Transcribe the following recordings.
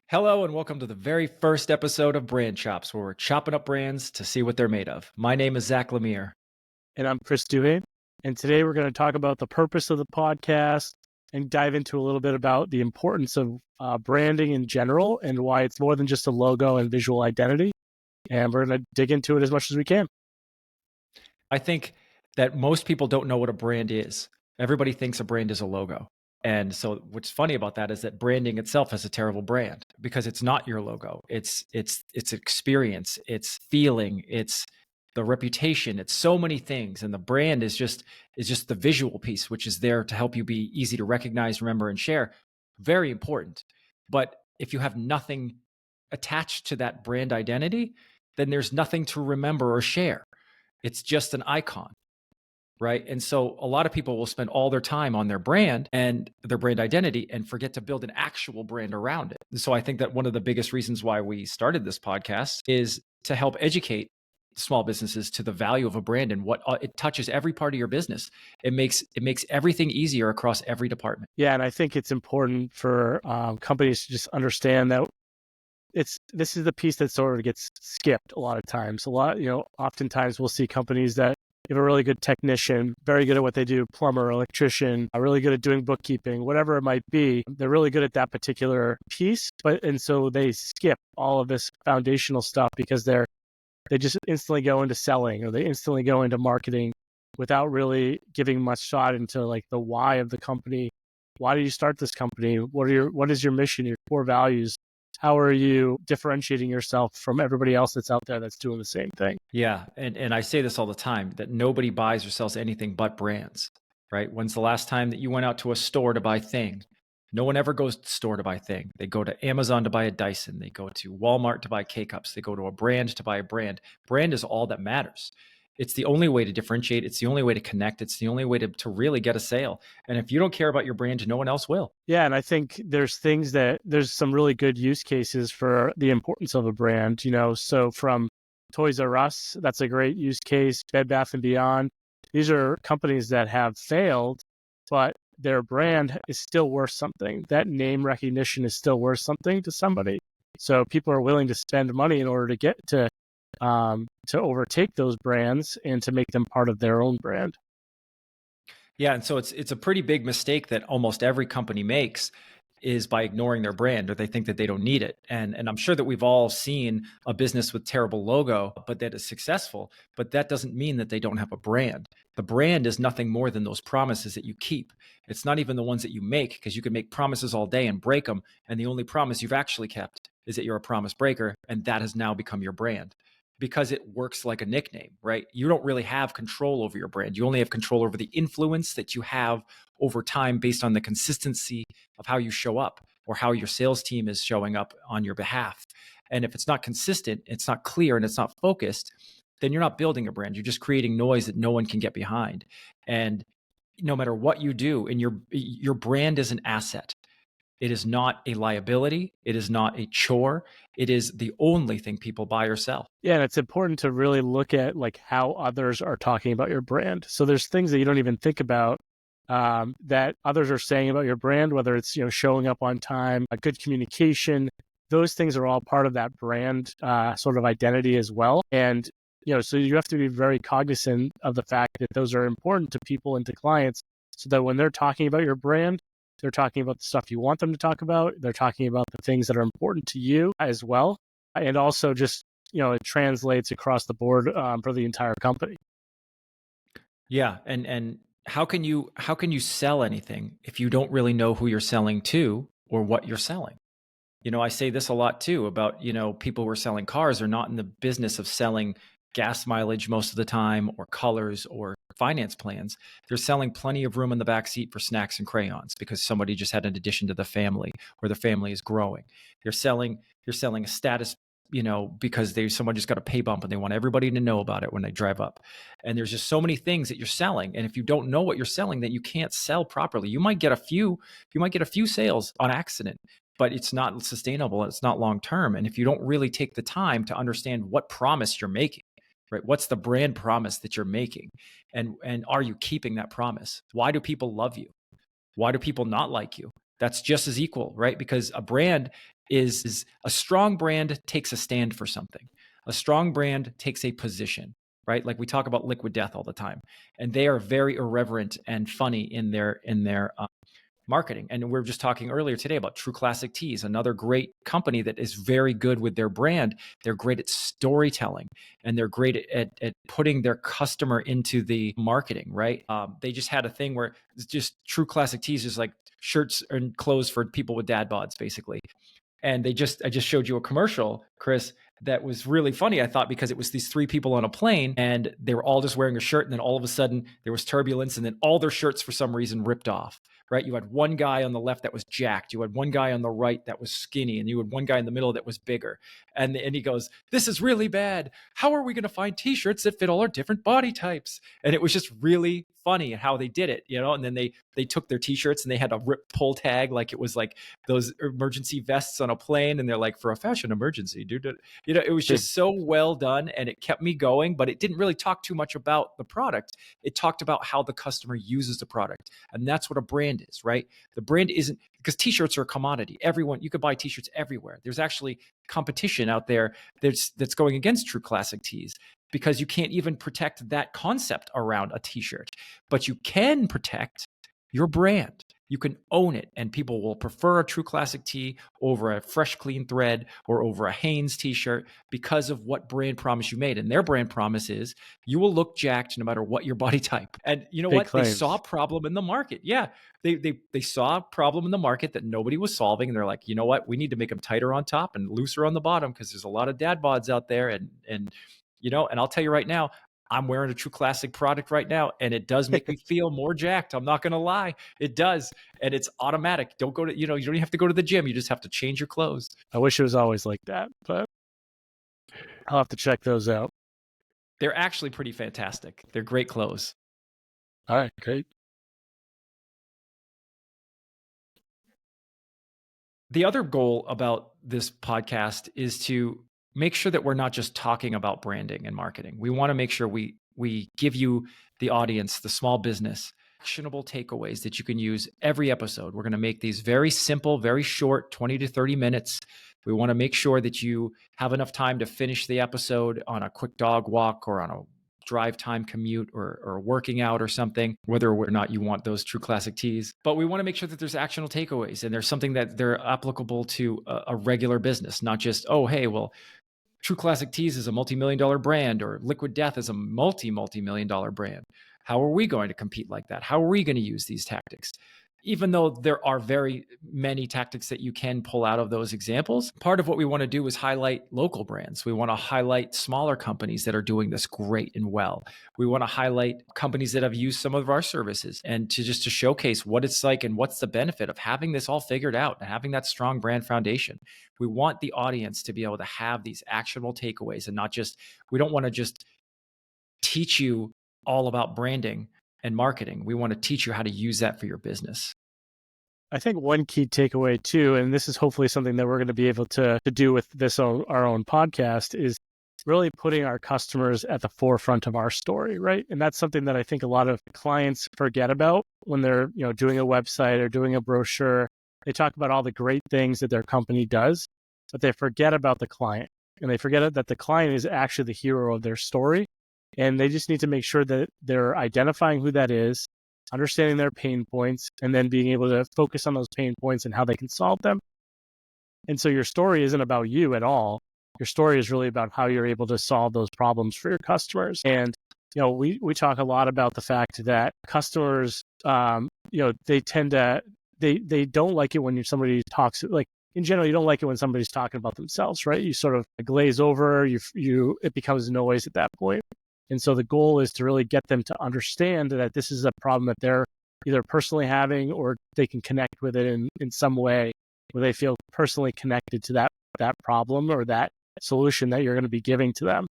Hello and welcome to the very first episode of Brand Chops, where we're chopping up brands to see what they're made of. My name is Zack Lemear. And I'm Chris Duhaime. And today we're going to talk about the purpose of the podcast and dive into a little bit about the importance of branding in general and why it's more than just a logo and visual identity. And we're going to dig into it as much as we can. I think that most people don't know what a brand is. Everybody thinks a brand is a logo. And so what's funny about that is that branding itself is a terrible brand because it's not your logo. It's experience, it's feeling, it's the reputation, it's so many things. And the brand is just the visual piece, which is there to help you be easy to recognize, remember, and share. Very important. But if you have nothing attached to that brand identity, then there's nothing to remember or share. It's just an icon. Right. And so a lot of people will spend all their time on their brand and their brand identity and forget to build an actual brand around it. And so I think that one of the biggest reasons why we started this podcast is to help educate small businesses to the value of a brand and what it touches every part of your business. It makes everything easier across every department. Yeah. And I think it's important for companies to just understand that this is the piece that sort of gets skipped a lot of times. Oftentimes we'll see companies that you have a really good technician, very good at what they do, plumber, electrician, really good at doing bookkeeping, whatever it might be. They're really good at that particular piece, and so they skip all of this foundational stuff because they just instantly go into selling or they instantly go into marketing without really giving much thought into like the why of the company. Why did you start this company? What is your mission, your core values? How are you differentiating yourself from everybody else that's out there that's doing the same thing? Yeah. And I say this all the time, that nobody buys or sells anything but brands, right? When's the last time that you went out to a store to buy Thing? No one ever goes to the store to buy Thing. They go to Amazon to buy a Dyson. They go to Walmart to buy K-Cups. They go to a brand to buy a brand. Brand is all that matters. It's the only way to differentiate. It's the only way to connect. It's the only way to really get a sale. And if you don't care about your brand, no one else will. Yeah. And I think there's some really good use cases for the importance of a brand, so from Toys R Us, that's a great use case, Bed Bath & Beyond. These are companies that have failed, but their brand is still worth something. That name recognition is still worth something to somebody. So people are willing to spend money in order to get to overtake those brands and to make them part of their own brand. Yeah, and so it's a pretty big mistake that almost every company makes is by ignoring their brand, or they think that they don't need it. And I'm sure that we've all seen a business with terrible logo, but that is successful. But that doesn't mean that they don't have a brand. The brand is nothing more than those promises that you keep. It's not even the ones that you make, because you can make promises all day and break them. And the only promise you've actually kept is that you're a promise breaker, and that has now become your brand. Because it works like a nickname, right? You don't really have control over your brand. You only have control over the influence that you have over time based on the consistency of how you show up or how your sales team is showing up on your behalf. And if it's not consistent, it's not clear, and it's not focused, then you're not building a brand. You're just creating noise that no one can get behind. And no matter what you do, and your brand is an asset. It is not a liability. It is not a chore. It is the only thing people buy or sell. Yeah, and it's important to really look at like how others are talking about your brand. So there's things that you don't even think about that others are saying about your brand, whether it's showing up on time, a good communication. Those things are all part of that brand sort of identity as well. And so you have to be very cognizant of the fact that those are important to people and to clients, so that when they're talking about your brand, they're talking about the stuff you want them to talk about. They're talking about the things that are important to you as well. And also just, it translates across the board for the entire company. Yeah. And how can you sell anything if you don't really know who you're selling to or what you're selling? I say this a lot too about, people who are selling cars are not in the business of selling gas mileage most of the time, or colors, or finance plans. They're selling plenty of room in the back seat for snacks and crayons because somebody just had an addition to the family, or the family is growing. They're selling a status, because someone just got a pay bump and they want everybody to know about it when they drive up. And there's just so many things that you're selling. And if you don't know what you're selling, then you can't sell properly. You might get a few sales on accident, but it's not sustainable and it's not long term. And if you don't really take the time to understand what promise you're making, right? What's the brand promise that you're making? And are you keeping that promise? Why do people love you? Why do people not like you? That's just as equal, right? Because a brand is a strong brand takes a stand for something. A strong brand takes a position, right? Like we talk about Liquid Death all the time, and they are very irreverent and funny in their marketing. And we were just talking earlier today about True Classic Teas, another great company that is very good with their brand. They're great at storytelling, and they're great at putting their customer into the marketing, right? They just had a thing where it's just True Classic Teas, just like shirts and clothes for people with dad bods, basically. And I just showed you a commercial, Chris, that was really funny, I thought, because it was these three people on a plane and they were all just wearing a shirt. And then all of a sudden there was turbulence and then all their shirts for some reason ripped off, right? You had one guy on the left that was jacked. You had one guy on the right that was skinny, and you had one guy in the middle that was bigger. And he goes, "This is really bad. How are we going to find t-shirts that fit all our different body types?" And it was just really funny how they did it, and then they took their t-shirts and they had a rip pull tag, like it was like those emergency vests on a plane, and they're like, "For a fashion emergency, dude." It was just so well done, and it kept me going, but it didn't really talk too much about the product. It talked about how the customer uses the product. And that's what a brand is, right? The brand isn't, because t-shirts are a commodity. You could buy t-shirts everywhere. There's actually competition out there that's going against True Classic Tees, because you can't even protect that concept around a t-shirt, but you can protect your brand. You can own it, and people will prefer a True Classic tee over a Fresh Clean Thread or over a Hanes t-shirt because of what brand promise you made. And their brand promise is you will look jacked no matter what your body type. And you know Big what? claims. They saw a problem in the market. Yeah, they saw a problem in the market that nobody was solving, and they're like, you know what? We need to make them tighter on top and looser on the bottom, because there's a lot of dad bods out there, and I'll tell you right now, I'm wearing a True Classic product right now, and it does make me feel more jacked. I'm not going to lie. It does. And it's automatic. Don't go to, you don't even have to go to the gym. You just have to change your clothes. I wish it was always like that, but I'll have to check those out. They're actually pretty fantastic. They're great clothes. All right, great. The other goal about this podcast is to make sure that we're not just talking about branding and marketing. We want to make sure we give you, the audience, the small business, actionable takeaways that you can use every episode. We're going to make these very simple, very short, 20 to 30 minutes. We want to make sure that you have enough time to finish the episode on a quick dog walk or on a drive time commute or working out or something, whether or not you want those True Classic teas. But we want to make sure that there's actionable takeaways and there's something that they're applicable to a regular business, not just, oh, hey, well, True Classic Teas is a multi-million-dollar brand, or Liquid Death is a multi-million-dollar brand. How are we going to compete like that? How are we going to use these tactics? Even though there are very many tactics that you can pull out of those examples, part of what we want to do is highlight local brands. We want to highlight smaller companies that are doing this great and well. We want to highlight companies that have used some of our services, and to showcase what it's like and what's the benefit of having this all figured out and having that strong brand foundation. We want the audience to be able to have these actionable takeaways, and not just, we don't want to just teach you all about branding and marketing. We want to teach you how to use that for your business. I think one key takeaway too, and this is hopefully something that we're going to be able to do with this our own podcast, is really putting our customers at the forefront of our story, right? And that's something that I think a lot of clients forget about when they're, doing a website or doing a brochure. They talk about all the great things that their company does, but they forget about the client, and they forget that the client is actually the hero of their story. And they just need to make sure that they're identifying who that is, understanding their pain points, and then being able to focus on those pain points and how they can solve them. And so your story isn't about you at all. Your story is really about how you're able to solve those problems for your customers. And, we talk a lot about the fact that customers, they tend to, they don't like it when somebody talks, like, in general, you don't like it when somebody's talking about themselves, right? You sort of glaze over, it becomes noise at that point. And so the goal is to really get them to understand that this is a problem that they're either personally having, or they can connect with it in some way where they feel personally connected to that problem or that solution that you're going to be giving to them.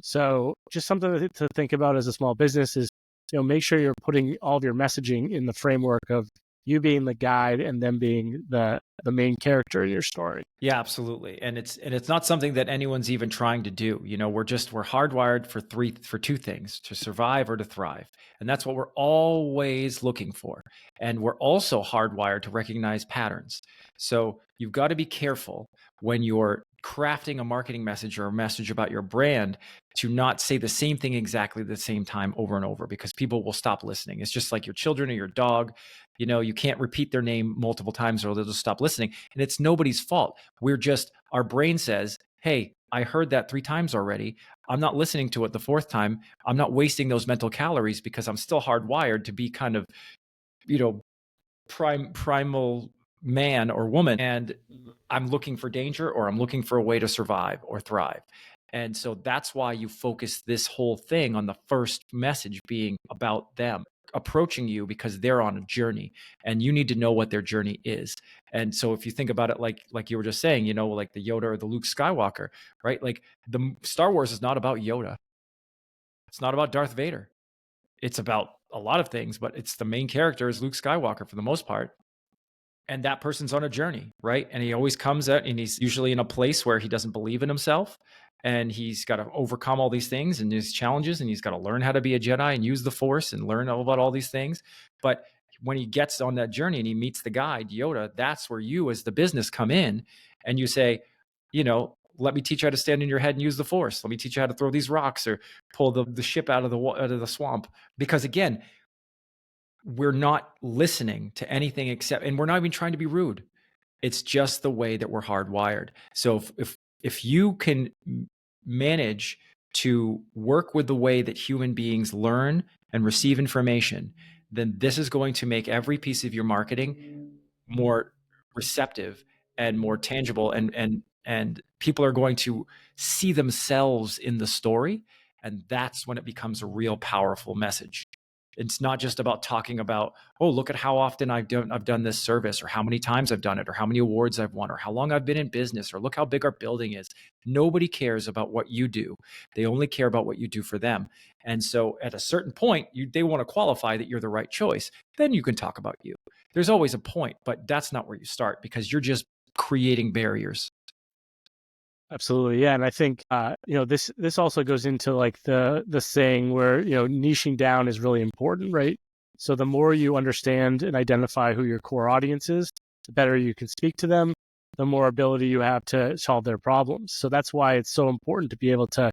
So just something to think about as a small business is, make sure you're putting all of your messaging in the framework of, you being the guide and them being the main character in your story. Yeah, absolutely. And it's not something that anyone's even trying to do. We're hardwired for two things, to survive or to thrive. And that's what we're always looking for. And we're also hardwired to recognize patterns. So you've got to be careful when you're crafting a marketing message or a message about your brand to not say the same thing exactly the same time over and over, because people will stop listening. It's just like your children or your dog. You can't repeat their name multiple times or they'll just stop listening. And it's nobody's fault. Our brain says, hey, I heard that 3 times already. I'm not listening to it the 4th time. I'm not wasting those mental calories because I'm still hardwired to be kind of, primal man or woman. And I'm looking for danger, or I'm looking for a way to survive or thrive. And so that's why you focus this whole thing on the first message being about them approaching you, because they're on a journey and you need to know what their journey is. And so if you think about it like you were just saying, like the Yoda or the Luke Skywalker, right? Like the Star Wars is not about Yoda. It's not about Darth Vader. It's about a lot of things, but it's the main character is Luke Skywalker for the most part. And that person's on a journey, right? And he always comes out, and he's usually in a place where he doesn't believe in himself, and he's got to overcome all these things and these challenges, and he's got to learn how to be a Jedi and use the Force and learn all about all these things. But when he gets on that journey and he meets the guide, Yoda, that's where you as the business come in, and you say, let me teach you how to stand in your head and use the Force. Let me teach you how to throw these rocks or pull the ship out of the swamp. Because again, we're not listening to anything except, and we're not even trying to be rude. It's just the way that we're hardwired. So if you can manage to work with the way that human beings learn and receive information, then this is going to make every piece of your marketing more receptive and more tangible, and people are going to see themselves in the story, and that's when it becomes a real powerful message. It's not just about talking about, oh, look at how often I've done this service, or how many times I've done it, or how many awards I've won, or how long I've been in business, or look how big our building is. Nobody cares about what you do. They only care about what you do for them. And so at a certain point, they want to qualify that you're the right choice. Then you can talk about you. There's always a point, but that's not where you start, because you're just creating barriers. Absolutely, yeah, and I think this also goes into like the saying where niching down is really important, right? So the more you understand and identify who your core audience is, the better you can speak to them, the more ability you have to solve their problems. So that's why it's so important to be able to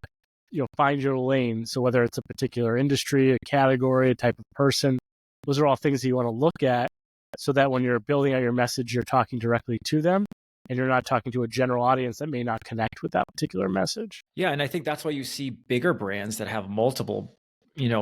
find your lane. So whether it's a particular industry, a category, a type of person, those are all things that you want to look at, so that when you're building out your message, you're talking directly to them, and you're not talking to a general audience that may not connect with that particular message. Yeah, and I think that's why you see bigger brands that have multiple,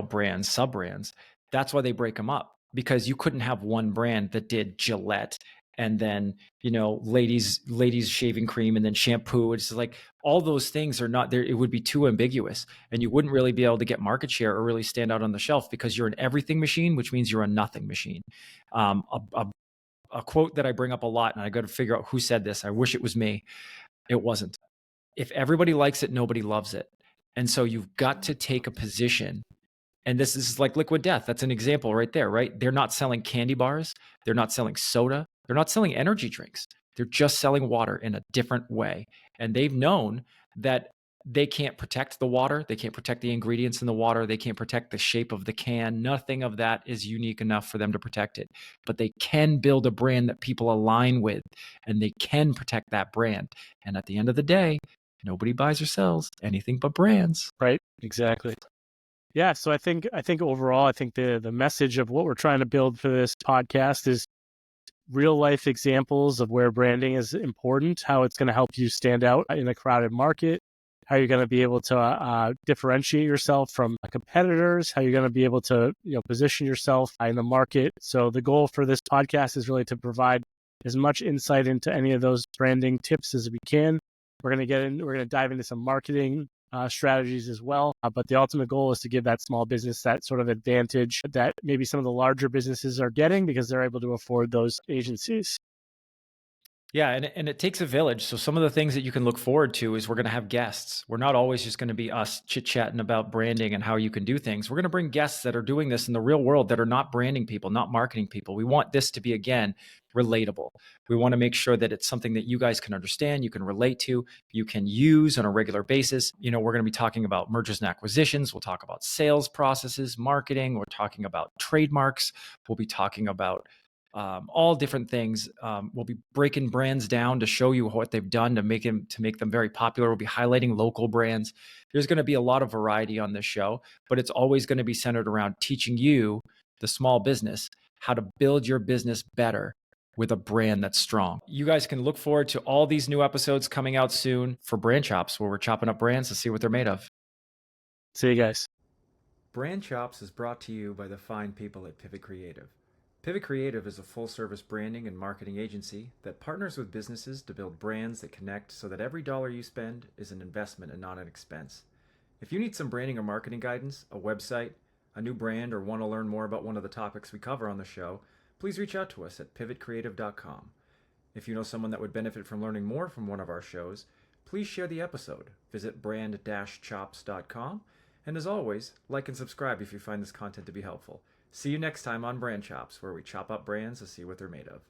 brands, sub-brands. That's why they break them up, because you couldn't have one brand that did Gillette and then, ladies shaving cream and then shampoo. It's like all those things are not there. It would be too ambiguous, and you wouldn't really be able to get market share or really stand out on the shelf, because you're an everything machine, which means you're a nothing machine. A quote that I bring up a lot, and I got to figure out who said this. I wish it was me. It wasn't. If everybody likes it, nobody loves it. And so you've got to take a position. And this is like Liquid Death. That's an example right there, right? They're not selling candy bars. They're not selling soda. They're not selling energy drinks. They're just selling water in a different way. And they've known that they can't protect the water. They can't protect the ingredients in the water. They can't protect the shape of the can. Nothing of that is unique enough for them to protect it. But they can build a brand that people align with, and they can protect that brand. And at the end of the day, nobody buys or sells anything but brands. Right? Exactly. Yeah. So I think overall, I think the message of what we're trying to build for this podcast is real life examples of where branding is important, how it's going to help you stand out in a crowded market, how you're going to be able to differentiate yourself from competitors, how you're going to be able to position yourself in the market. So the goal for this podcast is really to provide as much insight into any of those branding tips as we can. We're going to dive into some marketing strategies as well. But the ultimate goal is to give that small business that sort of advantage that maybe some of the larger businesses are getting, because they're able to afford those agencies. Yeah, and it takes a village. So some of the things that you can look forward to is we're going to have guests. We're not always just going to be us chit-chatting about branding and how you can do things. We're going to bring guests that are doing this in the real world that are not branding people, not marketing people. We want this to be, again, relatable. We want to make sure that it's something that you guys can understand, you can relate to, you can use on a regular basis. We're going to be talking about mergers and acquisitions. We'll talk about sales processes, marketing. We're talking about trademarks. We'll be talking about all different things. We'll be breaking brands down to show you what they've done to make them very popular. We'll be highlighting local brands. There's going to be a lot of variety on this show, but it's always going to be centered around teaching you, the small business, how to build your business better with a brand that's strong. You guys can look forward to all these new episodes coming out soon for Brand Chops, where we're chopping up brands to see what they're made of. See you guys. Brand Chops is brought to you by the fine people at Pivot Creative. Pivot Creative is a full-service branding and marketing agency that partners with businesses to build brands that connect so that every dollar you spend is an investment and not an expense. If you need some branding or marketing guidance, a website, a new brand, or want to learn more about one of the topics we cover on the show, please reach out to us at pivotcreative.com. If you know someone that would benefit from learning more from one of our shows, please share the episode. Visit brand-chops.com. And as always, like and subscribe if you find this content to be helpful. See you next time on Brand Chops, where we chop up brands to see what they're made of.